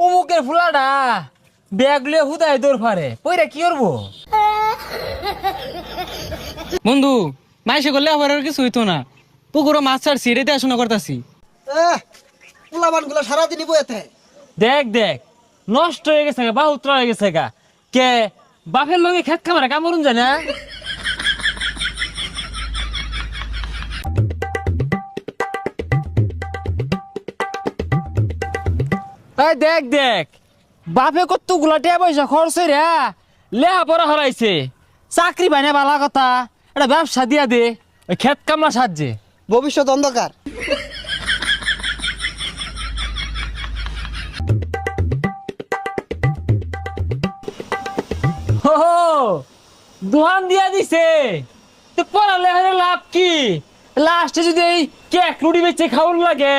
অমুকের ফুলাটা ব্যাগ লিয়ে হুদায় দৌড় ফারে পইরা কি করবো? বন্ধু মাইসে করলে আবার আর কিছু হইতো না। পুকুরও মাছ ছাড়ছি, রেতে আসনা করতাছি। পোলাবান গুলো সারাদিনই বইতে। দেখ দেখ নষ্ট হয়ে গেছে গা, বাহুত্র হয়ে গেছে গা। কে বাপের লগে খেত খামারে কামড়ুন যায় না? এই দেখ দেখ বাপে কত গুলা পয়সা খরচ রে লেহা পড়া হরাইছে, চাকরি পাই না বালা কথা, এটা ব্যবসা দিয়া দে ওই খেত কামলা সাহায্যে। ভবিষ্যৎ অন্ধকার। হো দোহান দিয়া দিছে, তো পড়ালে লাভ কি? লাস্টে যদি এই কেক রুটি বেচে খাওয়ার লাগে